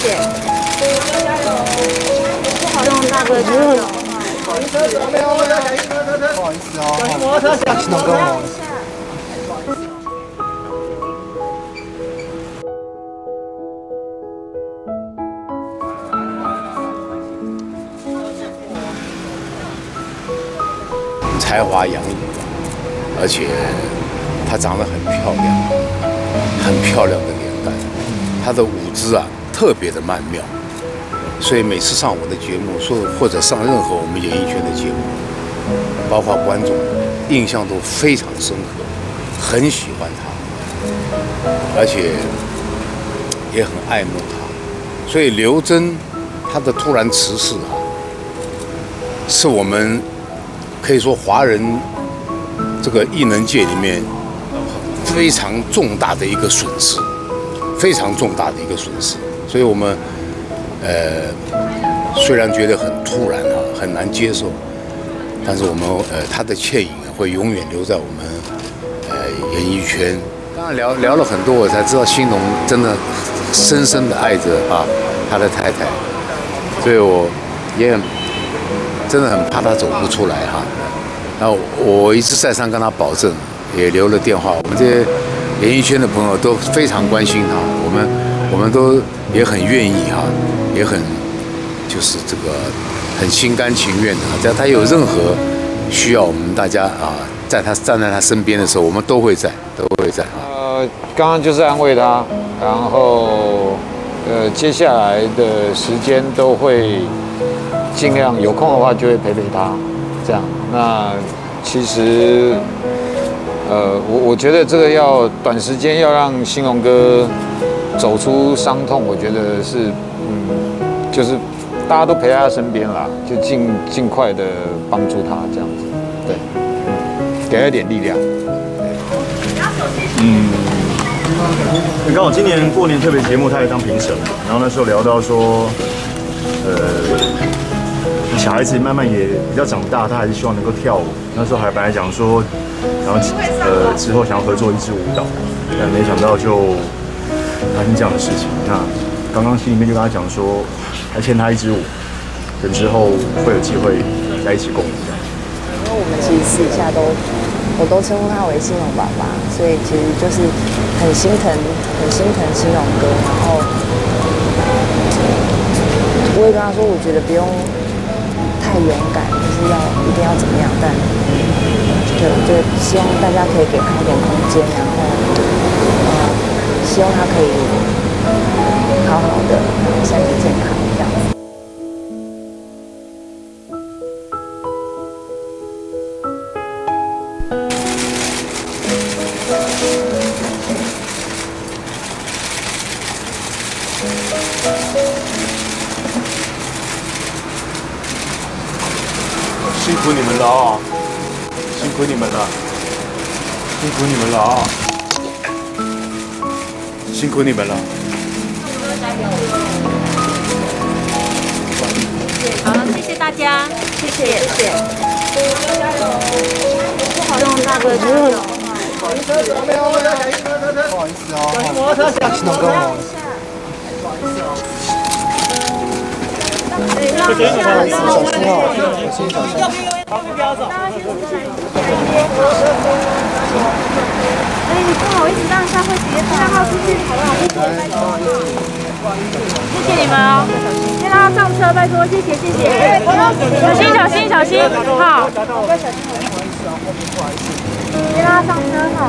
谢。用大哥加油。不好意思哦，新农哥哦。才华洋溢，而且她长得很漂亮，很漂亮的脸蛋，她的舞姿啊特别的曼妙，所以每次上我的节目，或者上任何我们演艺圈的节目，包括观众印象都非常深刻，很喜欢她，而且也很爱慕她，所以刘真她的突然辞世啊，是我们可以说华人这个艺能界里面非常重大的一个损失，非常重大的一个损失。所以我们虽然觉得很突然啊，很难接受，但是我们他的倩影会永远留在我们演艺圈。刚刚聊了很多，我才知道兴农真的深深的爱着啊他的太太，所以我也真的很怕他走不出来哈。然后我一直再三跟他保证，也留了电话。我们这些演艺圈的朋友都非常关心他，我们都也很愿意哈，也很就是这个很心甘情愿的。只要他有任何需要我们大家啊，站在他身边的时候，我们都会在啊。刚刚就是安慰他，然后接下来的时间都会尽量有空的话就会陪他，这样。那其实我觉得这个要短时间要让兴农哥走出伤痛，我觉得是就是大家都陪在他身边啦，就尽快的帮助他这样子，对，给他一点力量。刚好今年过年特别节目，他也当评审，然后那时候聊到说，小孩子慢慢也比较长大，他还是希望能够跳舞。那时候还本来讲说，然后之后想要合作一支舞蹈，但没想到就发生这样的事情。那刚刚心里面就跟他讲说，还欠他一支舞，等之后会有机会在一起共舞。因为我们其实私底下我都称呼他为兴农爸爸，所以其实就是很心疼兴农哥。然后我也跟他说，我觉得不用太勇敢，就是一定要怎么样，但对，就希望大家可以给他一点空间，然后希望他可以好好的，身体健康这样子。辛苦你们了啊！辛苦你们了，辛苦你们了啊！辛苦你们了。好，谢谢大家，谢谢。用大哥加油。不好意思哦，新农哥哦。不好意思，小心哦，小心。不要走。你不好意思，让一下会直接让他出去，好不好？谢谢你们哦，先让他上车，拜托，谢谢。小心，好。先让他上车，好。